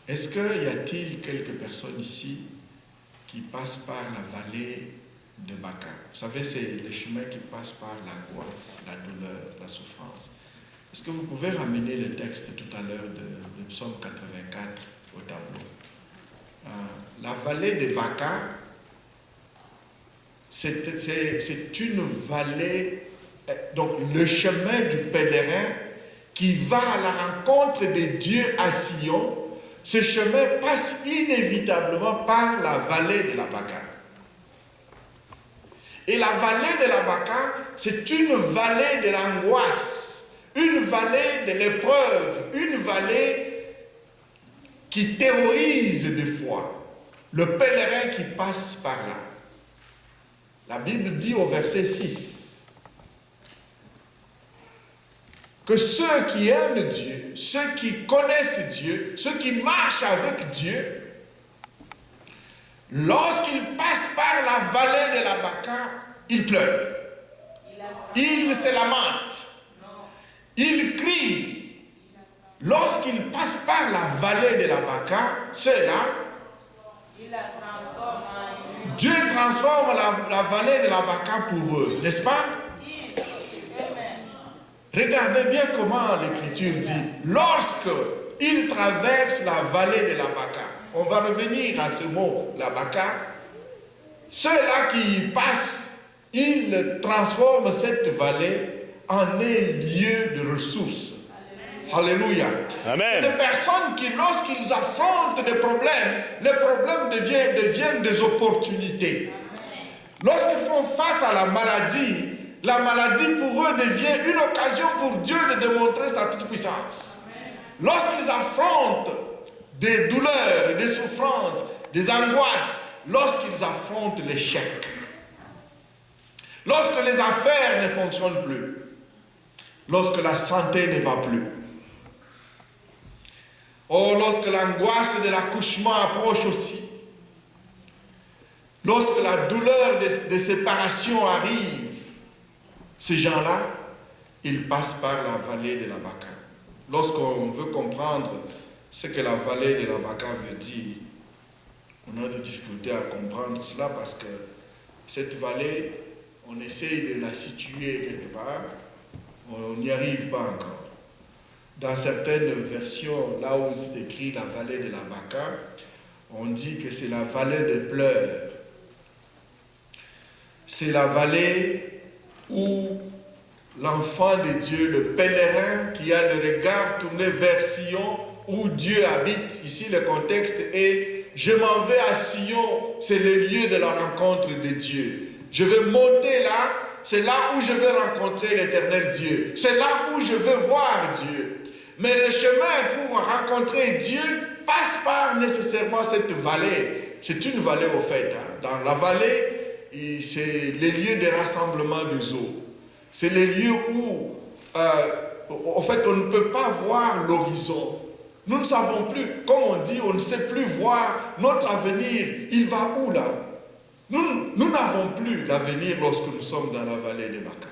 Est-ce qu'il y a-t-il quelques personnes ici qui passent par la vallée de Baca? Vous savez, c'est le chemin qui passe par l'angoisse, la douleur, la souffrance. Est-ce que vous pouvez ramener le texte tout à l'heure de Psaume 84 au tableau? La vallée de Baca, c'est une vallée, donc le chemin du pèlerin qui va à la rencontre de Dieu à Sion. Ce chemin passe inévitablement par la vallée de la Baca. Et la vallée de la Baca, c'est une vallée de l'angoisse, une vallée de l'épreuve, une vallée qui terrorise des fois le pèlerin qui passe par là. La Bible dit au verset 6 que ceux qui aiment Dieu, ceux qui connaissent Dieu, ceux qui marchent avec Dieu, lorsqu'ils passent par la vallée de la Baca, ils pleurent, ils se lamentent, ils crient. Lorsqu'ils passent par la vallée de la Baca, ceux-là, Dieu transforme la vallée de la Baca pour eux, n'est-ce pas? Regardez bien comment l'Écriture dit, lorsque ils traversent la vallée de la Baca, on va revenir à ce mot, la Baca, ceux-là qui y passent, ils transforment cette vallée en un lieu de ressources. Alléluia. Amen. C'est des personnes qui, lorsqu'ils affrontent des problèmes, les problèmes deviennent des opportunités. Lorsqu'ils font face à la maladie pour eux devient une occasion pour Dieu de démontrer sa toute-puissance. Lorsqu'ils affrontent des douleurs, des souffrances, des angoisses, lorsqu'ils affrontent l'échec, lorsque les affaires ne fonctionnent plus, lorsque la santé ne va plus, lorsque l'angoisse de l'accouchement approche aussi, lorsque la douleur de séparation arrive, ces gens-là, ils passent par la vallée de la Baca. Lorsqu'on veut comprendre ce que la vallée de la Baca veut dire, on a des difficultés à comprendre cela parce que cette vallée, on essaye de la situer quelque part, on n'y arrive pas encore. Dans certaines versions, là où c'est écrit la vallée de la Baca, on dit que c'est la vallée des pleurs. C'est la vallée où l'enfant de Dieu, le pèlerin qui a le regard tourné vers Sion, où Dieu habite. Ici, le contexte est « Je m'en vais à Sion », c'est le lieu de la rencontre de Dieu. Je vais monter là, c'est là où je vais rencontrer l'éternel Dieu. C'est là où je vais voir Dieu. Mais le chemin pour rencontrer Dieu passe par nécessairement cette vallée. C'est une vallée au fait. Dans la vallée, c'est les lieux de rassemblement des eaux. C'est les lieux où, en fait, on ne peut pas voir l'horizon. Nous ne savons plus, comme on dit, on ne sait plus voir notre avenir. Il va où là? Nous n'avons plus d'avenir lorsque nous sommes dans la vallée de Baca.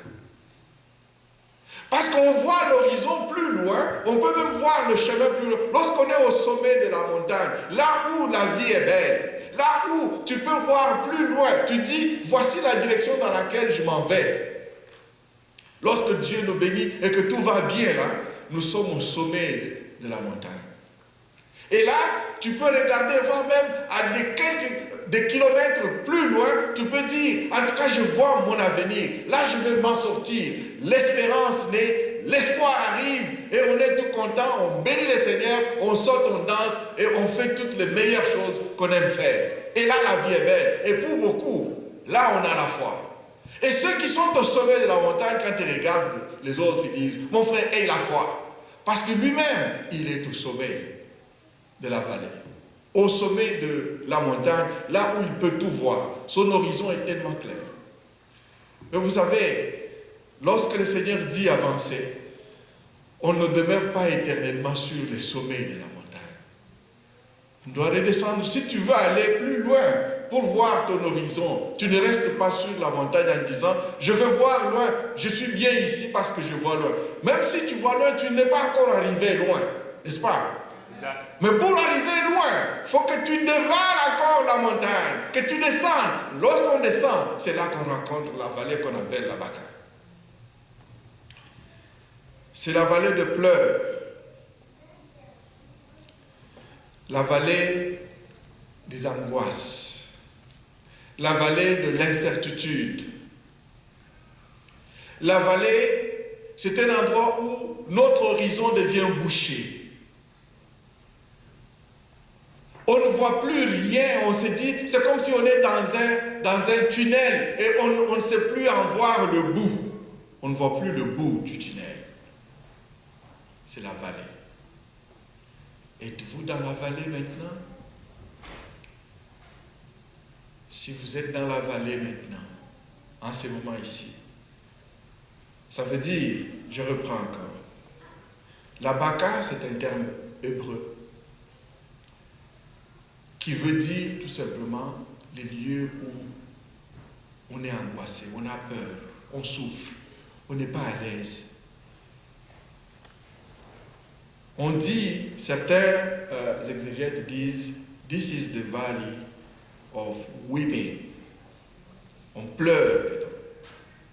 Parce qu'on voit l'horizon plus loin, on peut même voir le chemin plus loin. Lorsqu'on est au sommet de la montagne, là où la vie est belle, là où tu peux voir plus loin, tu dis, voici la direction dans laquelle je m'en vais. Lorsque Dieu nous bénit et que tout va bien là, nous sommes au sommet de la montagne. Et là, tu peux regarder, voir même à des kilomètres plus loin, tu peux dire, en tout cas, je vois mon avenir. Là, je vais m'en sortir. L'espérance naît, l'espoir arrive et on est tout content, on bénit le Seigneur, on saute, on danse et on fait toutes les meilleures choses qu'on aime faire. Et là, la vie est belle. Et pour beaucoup, là, on a la foi. Et ceux qui sont au sommet de la montagne, quand ils regardent les autres, ils disent, mon frère, aie la foi. Parce que lui-même, il est au sommet de la vallée. Au sommet de la montagne, là où il peut tout voir. Son horizon est tellement clair. Mais vous savez, lorsque le Seigneur dit avancer, on ne demeure pas éternellement sur les sommets de la montagne. On doit redescendre. Si tu veux aller plus loin pour voir ton horizon, tu ne restes pas sur la montagne en disant « Je veux voir loin, je suis bien ici parce que je vois loin ». Même si tu vois loin, tu n'es pas encore arrivé loin, n'est-ce pas? Mais pour arriver loin, il faut que tu dévales encore la montagne, que tu descendes. Lorsqu'on descend, c'est là qu'on rencontre la vallée qu'on appelle la Baka. C'est la vallée de pleurs, la vallée des angoisses, la vallée de l'incertitude. La vallée, c'est un endroit où notre horizon devient bouché. On ne voit plus rien, on se dit, c'est comme si on est dans un tunnel et on ne sait plus en voir le bout. On ne voit plus le bout du tunnel. C'est la vallée. Êtes-vous dans la vallée maintenant? Si vous êtes dans la vallée maintenant, en ce moment ici, ça veut dire, je reprends encore, la Baka, c'est un terme hébreu qui veut dire tout simplement les lieux où on est angoissé, on a peur, on souffre, on n'est pas à l'aise. On dit, certains exégètes disent, this is the valley of weeping. On pleure dedans.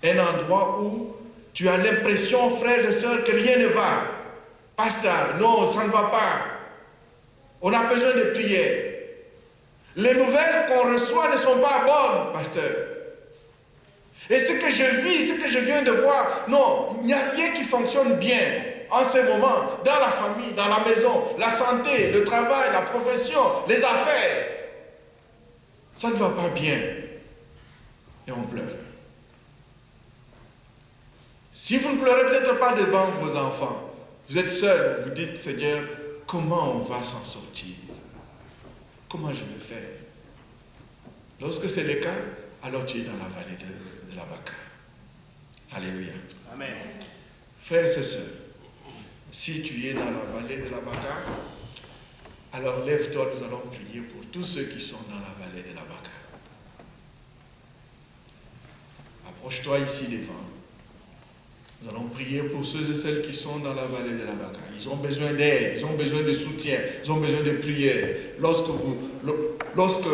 Un endroit où tu as l'impression, frères et sœurs, que rien ne va. Pasteur, non, ça ne va pas. On a besoin de prière. Les nouvelles qu'on reçoit ne sont pas bonnes, pasteur. Et ce que je vis, ce que je viens de voir, non, il n'y a rien qui fonctionne bien en ce moment, dans la famille, dans la maison, la santé, le travail, la profession, les affaires. Ça ne va pas bien. Et on pleure. Si vous ne pleurez peut-être pas devant vos enfants, vous êtes seul, vous dites, Seigneur, comment on va s'en sortir? Comment je vais faire? Lorsque c'est le cas, alors tu es dans la vallée de la Baka. Alléluia. Amen. Frères et sœurs, si tu es dans la vallée de la Baka, alors lève-toi, nous allons prier pour tous ceux qui sont dans la vallée de la Baka. Approche-toi ici devant. Nous allons prier pour ceux et celles qui sont dans la vallée de la Baka. Ils ont besoin d'aide, ils ont besoin de soutien, ils ont besoin de prière. Lorsque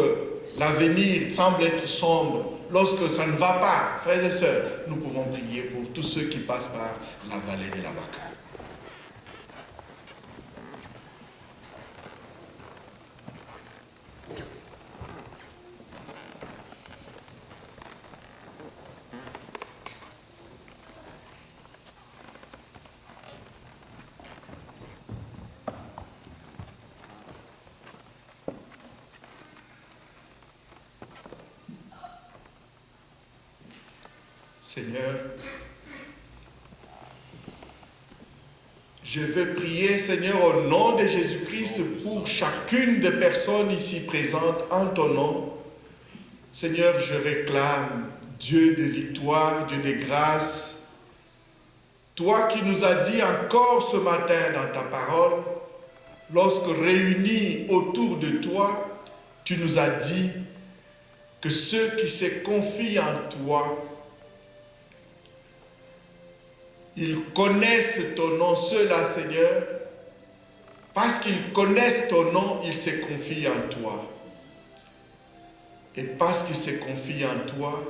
l'avenir semble être sombre, lorsque ça ne va pas, frères et sœurs, nous pouvons prier pour tous ceux qui passent par la vallée de la Baka. Seigneur, je veux prier, Seigneur, au nom de Jésus-Christ pour chacune des personnes ici présentes en ton nom. Seigneur, je réclame Dieu de victoire, Dieu de grâce. Toi qui nous as dit encore ce matin dans ta parole, lorsque réunis autour de toi, tu nous as dit que ceux qui se confient en toi, ils connaissent ton nom, ceux-là, Seigneur, parce qu'ils connaissent ton nom, ils se confient en toi. Et parce qu'ils se confient en toi,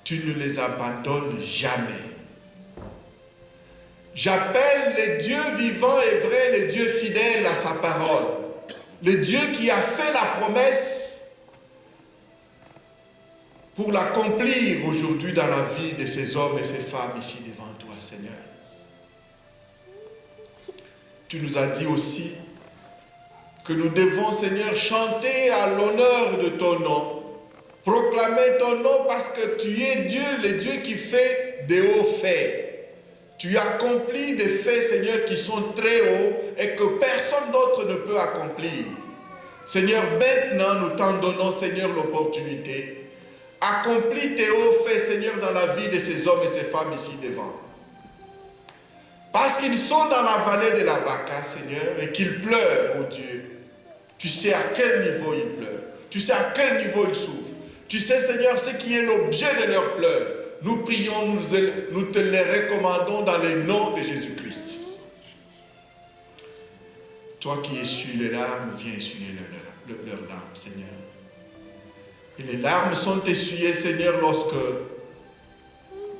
tu ne les abandonnes jamais. J'appelle le Dieu vivant et vrai, le Dieu fidèle à sa parole, le Dieu qui a fait la promesse pour l'accomplir aujourd'hui dans la vie de ces hommes et ces femmes ici devant toi, Seigneur. Tu nous as dit aussi que nous devons, Seigneur, chanter à l'honneur de ton nom, proclamer ton nom parce que tu es Dieu, le Dieu qui fait des hauts faits. Tu accomplis des faits, Seigneur, qui sont très hauts et que personne d'autre ne peut accomplir. Seigneur, maintenant, nous t'en donnons, Seigneur, l'opportunité. Accomplis tes hauts faits, Seigneur, dans la vie de ces hommes et ces femmes ici devant. Parce qu'ils sont dans la vallée de la Baka, Seigneur, et qu'ils pleurent, oh Dieu. Tu sais à quel niveau ils pleurent. Tu sais à quel niveau ils souffrent. Tu sais, Seigneur, ce qui est l'objet de leurs pleurs. Nous prions, nous te les recommandons dans le nom de Jésus-Christ. Toi qui essuies les larmes, viens essuyer leurs larmes, Seigneur. Et les larmes sont essuyées, Seigneur, lorsque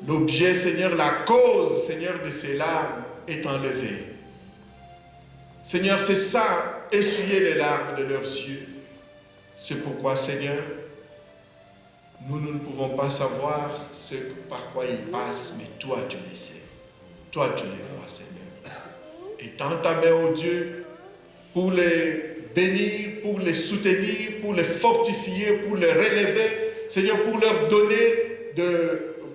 l'objet, Seigneur, la cause, Seigneur, de ces larmes est enlevée. Seigneur, c'est ça, essuyer les larmes de leurs yeux. C'est pourquoi, Seigneur, nous ne pouvons pas savoir ce par quoi ils passent, mais toi, tu les sais. Toi, tu les vois, Seigneur. Et tends ta main, ô Dieu, pour les bénir, pour les soutenir, pour les fortifier, pour les relever, Seigneur, pour leur donner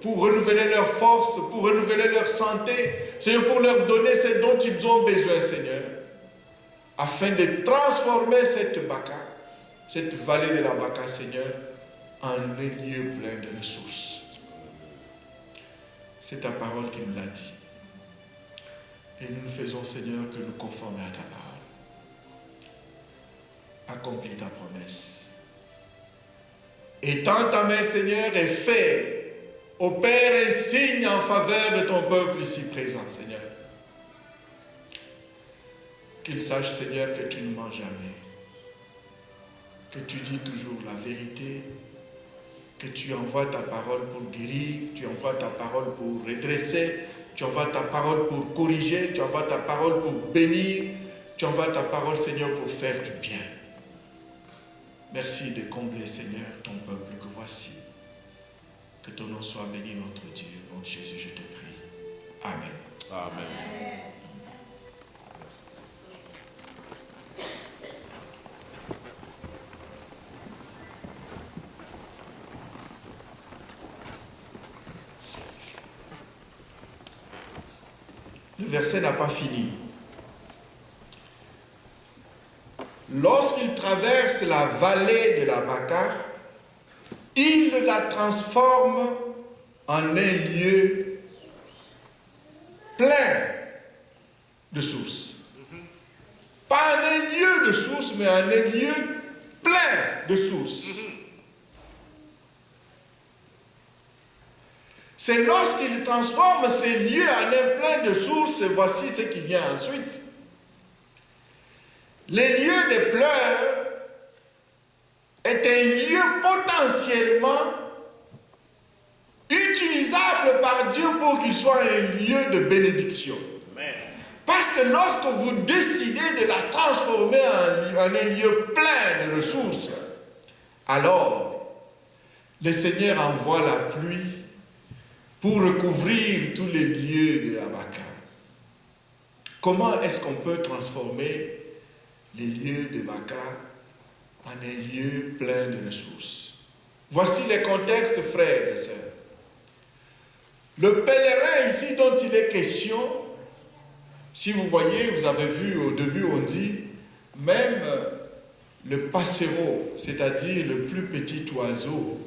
pour renouveler leur force, pour renouveler leur santé, Seigneur, pour leur donner ce dont ils ont besoin, Seigneur, afin de transformer cette Baka, cette vallée de la Baka, Seigneur, en un lieu plein de ressources. C'est ta parole qui nous l'a dit. Et nous faisons, Seigneur, que nous conformer à ta parole. Accomplis ta promesse. Étends ta main, Seigneur, et fais, opère un signe en faveur de ton peuple ici présent, Seigneur. Qu'il sache, Seigneur, que tu ne mens jamais. Que tu dis toujours la vérité. Que tu envoies ta parole pour guérir. Tu envoies ta parole pour redresser. Tu envoies ta parole pour corriger. Tu envoies ta parole pour bénir. Tu envoies ta parole, Seigneur, pour faire du bien. Merci de combler, Seigneur, ton peuple que voici. Que ton nom soit béni, notre Dieu. Au nom de Jésus, je te prie. Amen. Amen. Le verset n'a pas fini. Lorsqu'il traverse la vallée de la Baka, il la transforme en un lieu plein de sources. Pas en un lieu de sources, mais en un lieu plein de sources. C'est lorsqu'il transforme ces lieux en un plein de sources, et voici ce qui vient ensuite. Les lieux de pleurs est un lieu potentiellement utilisable par Dieu pour qu'il soit un lieu de bénédiction. Amen. Parce que lorsque vous décidez de la transformer en un lieu plein de ressources, alors le Seigneur envoie la pluie pour recouvrir tous les lieux de la Baka. Comment est-ce qu'on peut transformer les lieux de Baka en un lieu plein de ressources? Voici les contextes, frères et sœurs. Le pèlerin ici dont il est question, si vous voyez, vous avez vu au début, on dit, même le passereau, c'est-à-dire le plus petit oiseau,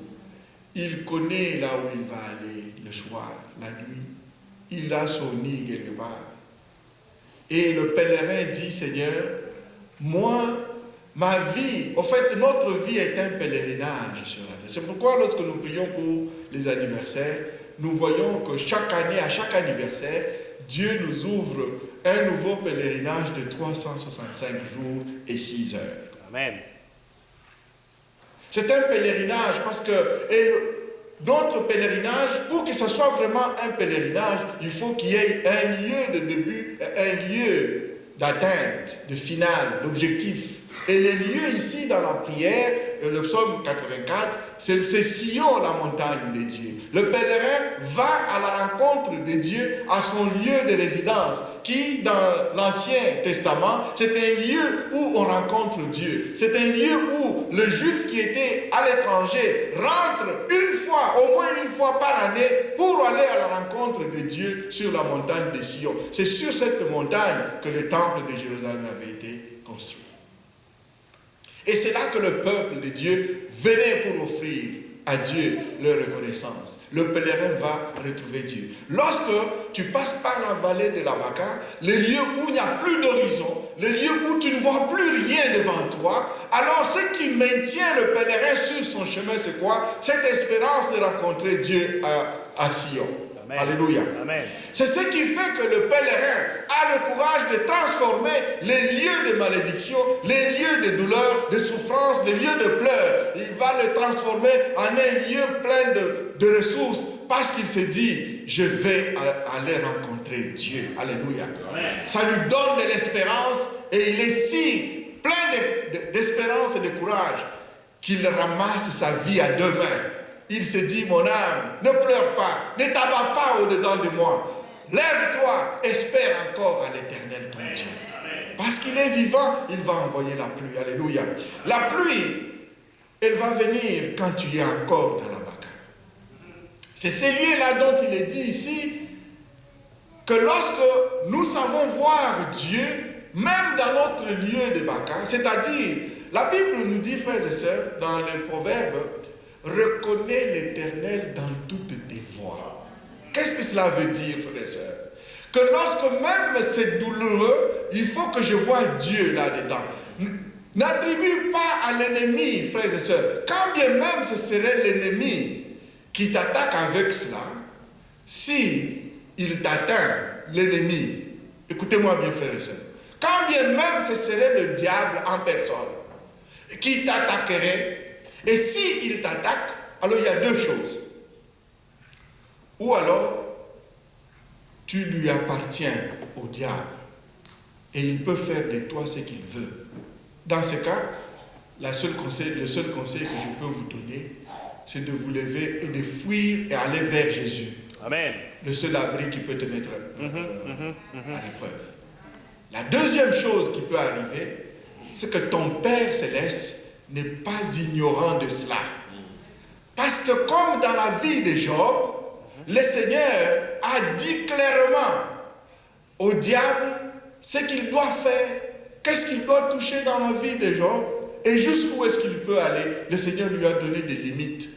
il connaît là où il va aller le soir, la nuit. Il a son nid quelque part. Et le pèlerin dit, Seigneur, moi, ma vie, en fait, notre vie est un pèlerinage sur la terre. C'est pourquoi lorsque nous prions pour les anniversaires, nous voyons que chaque année, à chaque anniversaire, Dieu nous ouvre un nouveau pèlerinage de 365 jours et 6 heures. Amen. C'est un pèlerinage parce que notre pèlerinage, pour que ce soit vraiment un pèlerinage, il faut qu'il y ait un lieu de début, un lieu d'atteinte, de finale, d'objectif. Et les lieux ici dans la prière, le psaume 84, c'est Sion, la montagne de Dieu. Le pèlerin va à la rencontre de Dieu à son lieu de résidence, qui dans l'Ancien Testament, c'est un lieu où on rencontre Dieu. C'est un lieu où le juif qui était à l'étranger rentre une fois, au moins une fois par année, pour aller à la rencontre de Dieu sur la montagne de Sion. C'est sur cette montagne que le temple de Jérusalem avait été construit. Et c'est là que le peuple de Dieu venait pour offrir à Dieu leur reconnaissance. Le pèlerin va retrouver Dieu. Lorsque tu passes par la vallée de la Baka, le lieu où il n'y a plus d'horizon, le lieu où tu ne vois plus rien devant toi, alors ce qui maintient le pèlerin sur son chemin, c'est quoi? Cette espérance de rencontrer Dieu à Sion. Amen. Alléluia. Amen. C'est ce qui fait que le pèlerin a le courage de transformer les lieux de malédiction, les lieux de douleur, de souffrance, les lieux de pleurs. Il va le transformer en un lieu plein de ressources parce qu'il se dit, je vais aller rencontrer Dieu. Alléluia. Amen. Ça lui donne de l'espérance et il est si plein d'espérance et de courage qu'il ramasse sa vie à deux mains. Il se dit, mon âme, ne pleure pas, ne t'abats pas au-dedans de moi. Lève-toi, espère encore à l'Éternel ton Dieu. Parce qu'il est vivant, il va envoyer la pluie. Alléluia. La pluie, elle va venir quand tu es encore dans la bagarre. C'est ces lieux-là dont il est dit ici que lorsque nous savons voir Dieu, même dans notre lieu de bagarre, c'est-à-dire, la Bible nous dit, frères et sœurs, dans les proverbes, reconnais l'Éternel dans toutes tes voies. Qu'est-ce que cela veut dire, frères et sœurs? Que lorsque même c'est douloureux, il faut que je voie Dieu là-dedans. N'attribue pas à l'ennemi, frères et sœurs, quand bien même ce serait l'ennemi qui t'attaque avec cela, si il t'atteint, l'ennemi, écoutez-moi bien, frères et sœurs, quand bien même ce serait le diable en personne qui t'attaquerait, et s'il t'attaque, alors il y a deux choses. Ou alors, tu lui appartiens au diable et il peut faire de toi ce qu'il veut. Dans ce cas, le seul conseil que je peux vous donner, c'est de vous lever et de fuir et aller vers Jésus. Amen. Le seul abri qui peut te mettre à l'épreuve. La deuxième chose qui peut arriver, c'est que ton Père Céleste n'est pas ignorant de cela. Parce que comme dans la vie de Job, le Seigneur a dit clairement au diable ce qu'il doit faire, qu'est-ce qu'il doit toucher dans la vie de Job et jusqu'où est-ce qu'il peut aller. Le Seigneur lui a donné des limites.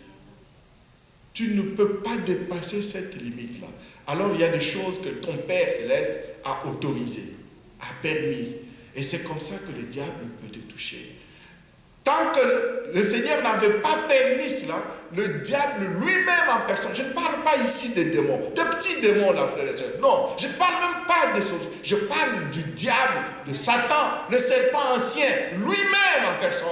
Tu ne peux pas dépasser cette limite-là. Alors il y a des choses que ton Père Céleste a autorisées, a permis. Et c'est comme ça que le diable peut te toucher. Tant que le Seigneur n'avait pas permis cela, le diable lui-même en personne, je ne parle pas ici des démons, de petits démons là, frères et sœurs. Non, je ne parle même pas des choses. Je parle du diable, de Satan, le serpent ancien, lui-même en personne.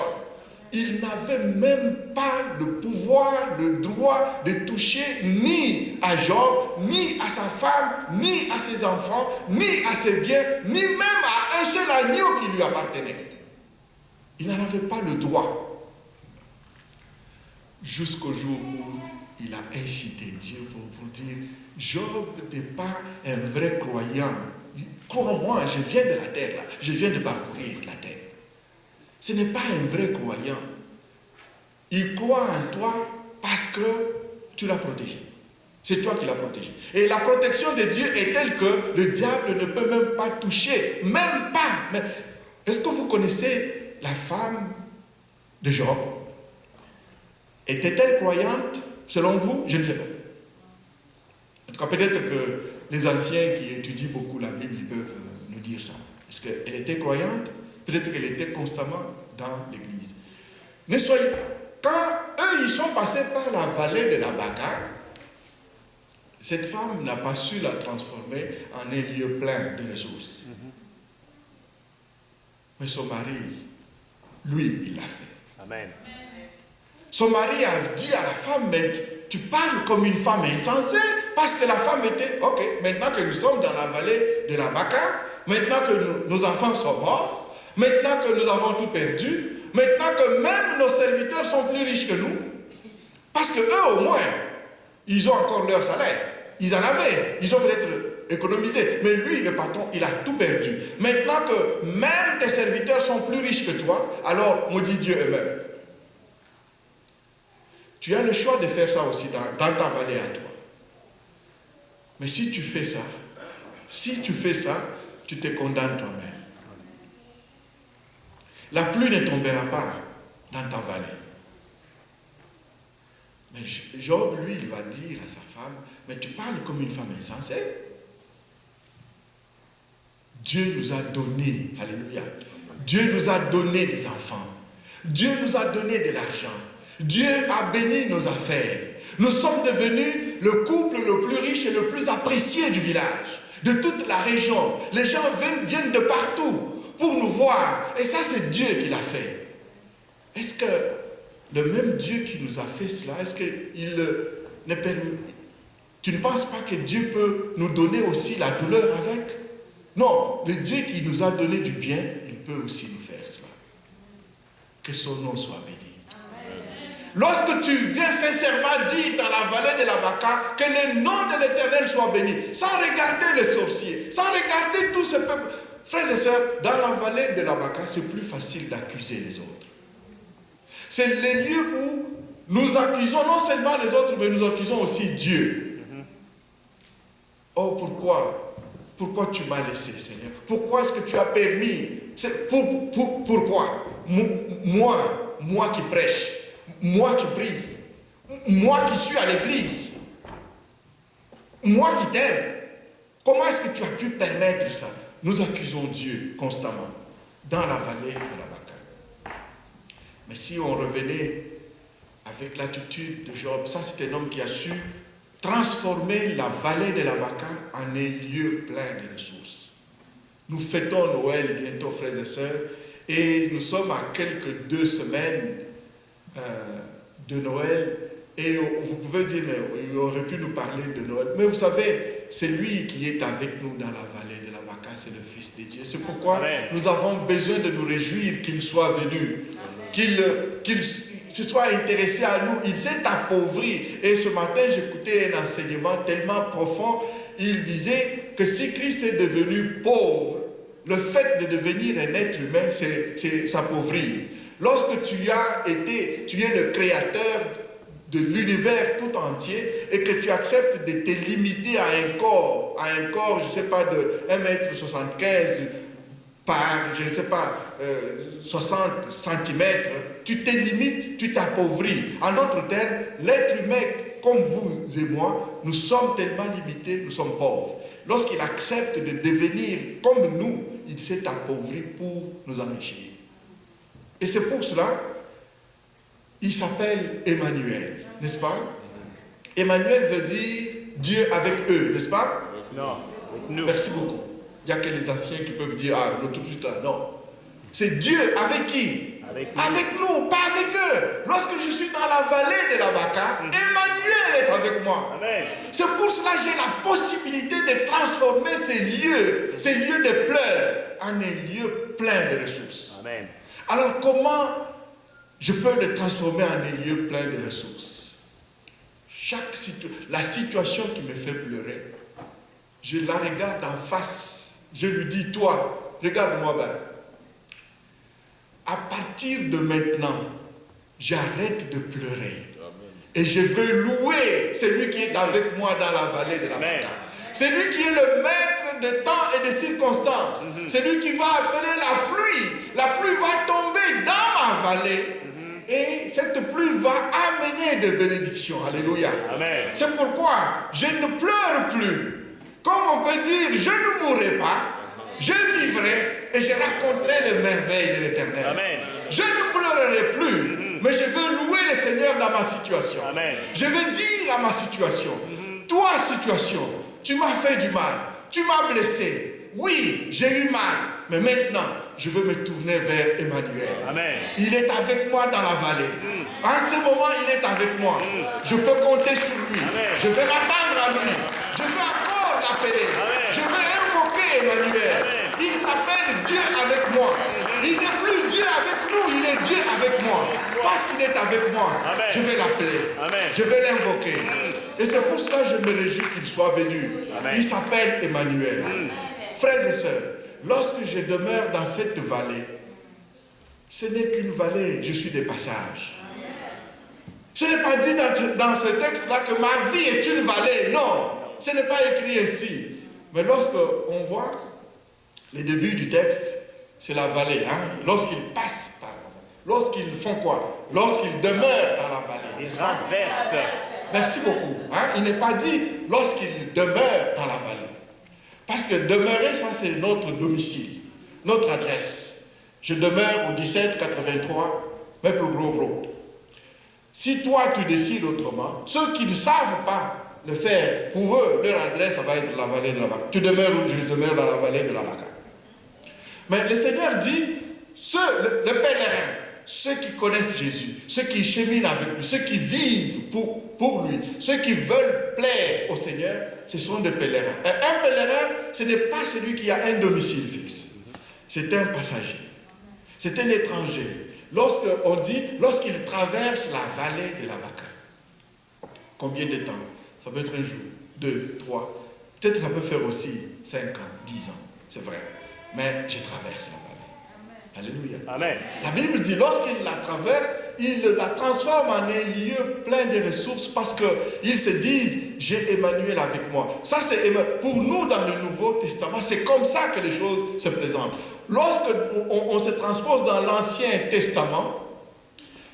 Il n'avait même pas le pouvoir, le droit de toucher ni à Job, ni à sa femme, ni à ses enfants, ni à ses biens, ni même à un seul agneau qui lui appartenait. Il n'en avait pas le droit. Jusqu'au jour où il a incité Dieu pour dire, Job n'est pas un vrai croyant. Crois-moi, je viens de la terre, là. Je viens de parcourir la terre. Ce n'est pas un vrai croyant. Il croit en toi parce que tu l'as protégé. C'est toi qui l'as protégé. Et la protection de Dieu est telle que le diable ne peut même pas toucher. Même pas. Est-ce que vous connaissez la femme de Job? Était-elle croyante selon vous? Je ne sais pas. En tout cas, peut-être que les anciens qui étudient beaucoup la Bible, ils peuvent nous dire ça. Est-ce qu'elle était croyante? Peut-être qu'elle était constamment dans l'église. Ne soyez... Quand eux, ils sont passés par la vallée de la bagarre, cette femme n'a pas su la transformer en un lieu plein de ressources. Mais son mari, lui, il l'a fait. Amen. Son mari a dit à la femme, mais tu parles comme une femme insensée, parce que la femme était, ok, maintenant que nous sommes dans la vallée de la bagarre, maintenant que nos enfants sont morts, maintenant que nous avons tout perdu, maintenant que même nos serviteurs sont plus riches que nous, parce que eux au moins, ils ont encore leur salaire. Ils en avaient, ils ont peut-être économisé. Mais lui, le patron, il a tout perdu. Maintenant que même tes serviteurs sont plus riches que toi, alors maudit Dieu eux-mêmes. Tu as le choix de faire ça aussi dans ta vallée à toi. Mais si tu fais ça, tu te condamnes toi-même. La pluie ne tombera pas dans ta vallée. Mais Job, lui, il va dire à sa femme, mais tu parles comme une femme insensée. Dieu nous a donné, alléluia, Dieu nous a donné des enfants. Dieu nous a donné de l'argent. Dieu a béni nos affaires. Nous sommes devenus le couple le plus riche et le plus apprécié du village, de toute la région. Les gens viennent de partout pour nous voir. Et ça, c'est Dieu qui l'a fait. Est-ce que le même Dieu qui nous a fait cela, est-ce qu'il ne permet... Tu ne penses pas que Dieu peut nous donner aussi la douleur avec? Non, le Dieu qui nous a donné du bien, il peut aussi nous faire cela. Que son nom soit béni. Lorsque tu viens sincèrement dire dans la vallée de la Baca que le nom de l'Éternel soit béni, sans regarder les sorciers, sans regarder tout ce peuple. Frères et sœurs, dans la vallée de la Baca, c'est plus facile d'accuser les autres. C'est le lieu où nous accusons non seulement les autres, mais nous accusons aussi Dieu. Oh, pourquoi tu m'as laissé, Seigneur? Pourquoi est-ce que tu as permis? Pourquoi? Moi qui prêche, moi qui prie, moi qui suis à l'église, moi qui t'aime. Comment est-ce que tu as pu permettre ça? Nous accusons Dieu constamment dans la vallée de la Baca. Mais si on revenait avec l'attitude de Job, ça c'est un homme qui a su transformer la vallée de la Baca en un lieu plein de ressources. Nous fêtons Noël bientôt, frères et sœurs, et nous sommes à quelques 2 semaines de Noël, et vous pouvez dire, mais il aurait pu nous parler de Noël. Mais vous savez, c'est lui qui est avec nous dans la vallée de la Baca, c'est le Fils de Dieu. C'est pourquoi nous avons besoin de nous réjouir qu'il soit venu, qu'il se soit intéressé à nous. Il s'est appauvri. Et ce matin, j'écoutais un enseignement tellement profond. Il disait que si Christ est devenu pauvre, le fait de devenir un être humain, c'est s'appauvrir. Lorsque tu es le créateur de l'univers tout entier et que tu acceptes de te limiter à un corps, je ne sais pas, de 1,75 m par, je ne sais pas, 60 cm, tu te limites, tu t'appauvris. En d'autres termes, l'être humain, comme vous et moi, nous sommes tellement limités, nous sommes pauvres. Lorsqu'il accepte de devenir comme nous, il s'est appauvri pour nous enrichir. Et c'est pour cela, il s'appelle Emmanuel, n'est-ce pas? Emmanuel veut dire Dieu avec eux, n'est-ce pas? Non, avec nous. Merci beaucoup. Il n'y a que les anciens qui peuvent dire, ah, non, tout de suite, non. C'est Dieu avec qui? Avec nous, pas avec eux. Lorsque je suis dans la vallée de la Baca, Emmanuel est avec moi. C'est pour cela que j'ai la possibilité de transformer ces lieux de pleurs, en un lieu plein de ressources. Amen. Alors comment je peux le transformer en un lieu plein de ressources? La situation qui me fait pleurer, je la regarde en face. Je lui dis, toi, regarde-moi bien. À partir de maintenant, j'arrête de pleurer. Et je veux louer celui qui est avec moi dans la vallée de la Baca. C'est lui qui est le maître de temps et de circonstances. C'est lui qui va appeler la pluie. La pluie va tomber dans ma vallée. Et cette pluie va amener des bénédictions. Alléluia. C'est pourquoi je ne pleure plus. Comme on peut dire, je ne mourrai pas, je vivrai et je raconterai les merveilles de l'Éternel. Je ne pleurerai plus, mais je veux louer le Seigneur dans ma situation. Je veux dire à ma situation, toi situation, tu m'as fait du mal, tu m'as blessé. Oui, j'ai eu mal, mais maintenant, je veux me tourner vers Emmanuel. Il est avec moi dans la vallée. En ce moment, il est avec moi. Je peux compter sur lui. Je vais m'attendre à lui. Je veux encore l'appeler. Je veux invoquer Emmanuel. Il s'appelle Dieu avec moi. Il n'est plus Dieu avec nous, il est Dieu avec moi. Parce qu'il est avec moi, je vais l'appeler. Je vais l'invoquer. Et c'est pour cela que je me réjouis qu'il soit venu. Il s'appelle Emmanuel. Frères et sœurs, lorsque je demeure dans cette vallée, ce n'est qu'une vallée, je suis de passage. Ce n'est pas dit dans ce texte-là que ma vie est une vallée. Non, ce n'est pas écrit ainsi. Mais lorsqu'on voit le début du texte, c'est la vallée. Lorsqu'ils passent par la vallée. Lorsqu'ils font quoi? Lorsqu'ils demeurent dans la vallée. Ils traversent. Merci beaucoup. Il n'est pas dit lorsqu'ils demeurent dans la vallée. Parce que demeurer, ça c'est notre domicile, notre adresse. Je demeure au 1783 Maple Grove Road. Si toi tu décides autrement, ceux qui ne savent pas le faire. Pour eux, leur adresse, ça va être la vallée de la Baca. Tu demeures où? Je demeure dans la vallée de la Baca. Mais le Seigneur dit, le pèlerin, ceux qui connaissent Jésus, ceux qui cheminent avec lui, ceux qui vivent pour lui, ceux qui veulent plaire au Seigneur, ce sont des pèlerins. Et un pèlerin, ce n'est pas celui qui a un domicile fixe. C'est un passager. C'est un étranger. Lorsqu'il traverse la vallée de la Baca. Combien de temps? Ça peut être un jour, 2, 3. Peut-être ça peut faire aussi 5 ans, 10 ans. C'est vrai. Mais je traverse la vallée. Alléluia. Amen. La Bible dit, lorsqu'il la traverse, il la transforme en un lieu plein de ressources parce qu'ils se disent, j'ai Emmanuel avec moi. Ça, c'est pour nous dans le Nouveau Testament, c'est comme ça que les choses se présentent. Lorsqu'on se transpose dans l'Ancien Testament,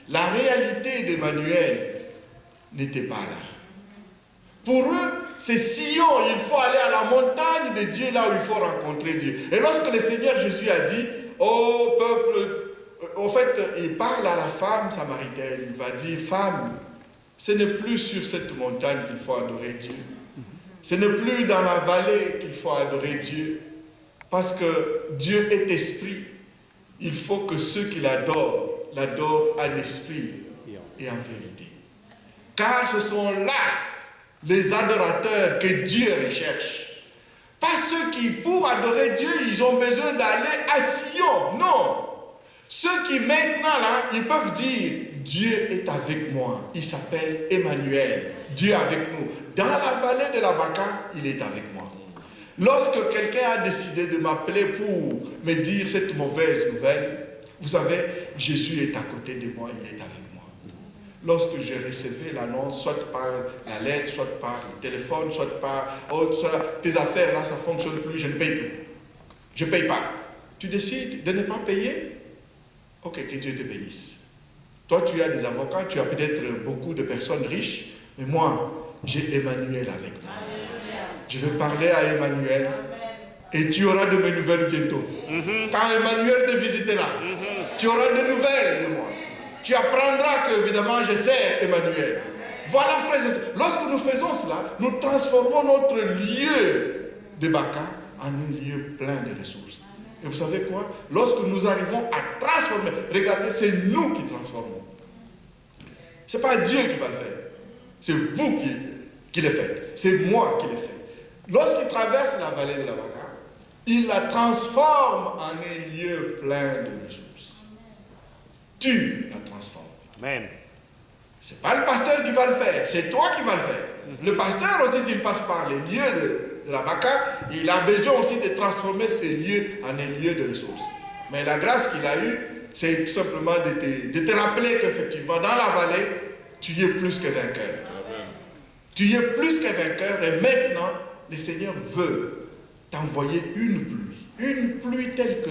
la réalité d'Emmanuel n'était pas là. Pour eux, c'est Sion, il faut aller à la montagne de Dieu, là où il faut rencontrer Dieu. Et lorsque le Seigneur Jésus a dit, ô peuple, en fait, il parle à la femme samaritaine, il va dire, femme, ce n'est plus sur cette montagne qu'il faut adorer Dieu. Ce n'est plus dans la vallée qu'il faut adorer Dieu. Parce que Dieu est esprit. Il faut que ceux qui l'adorent en esprit et en vérité. Car ce sont là les adorateurs que Dieu recherche. Pas ceux qui, pour adorer Dieu, ils ont besoin d'aller à Sion. Non. Ceux qui maintenant, là, ils peuvent dire, Dieu est avec moi. Il s'appelle Emmanuel. Dieu est avec nous. Dans la vallée de la Baca, il est avec moi. Lorsque quelqu'un a décidé de m'appeler pour me dire cette mauvaise nouvelle, vous savez, Jésus est à côté de moi, il est avec moi. Lorsque je recevais l'annonce, soit par la lettre, soit par le téléphone, soit par tes affaires là, ça ne fonctionne plus, je ne paye plus. Je ne paye pas. Tu décides de ne pas payer? Ok, que Dieu te bénisse. Toi, tu as des avocats, tu as peut-être beaucoup de personnes riches, mais moi, j'ai Emmanuel avec moi. Je vais parler à Emmanuel et tu auras de mes nouvelles bientôt. Quand Emmanuel te visitera, tu auras de nouvelles de moi. Tu apprendras que, évidemment, je sais Emmanuel. Voilà, frères et sœurs. Lorsque nous faisons cela, nous transformons notre lieu de Baca en un lieu plein de ressources. Et vous savez quoi? Lorsque nous arrivons à transformer, regardez, c'est nous qui transformons. Ce n'est pas Dieu qui va le faire. C'est vous qui le faites. C'est moi qui le fais. Lorsqu'il traverse la vallée de la Baca, il la transforme en un lieu plein de ressources. Tu la transformes. Amen. Ce n'est pas le pasteur qui va le faire, c'est toi qui vas le faire. Le pasteur aussi, s'il passe par les lieux de la Baca, il a besoin aussi de transformer ces lieux en un lieu de ressources. Mais la grâce qu'il a eue, c'est tout simplement de te rappeler qu'effectivement, dans la vallée, tu es plus que vainqueur. Tu es plus que vainqueur et maintenant, le Seigneur veut t'envoyer une pluie telle que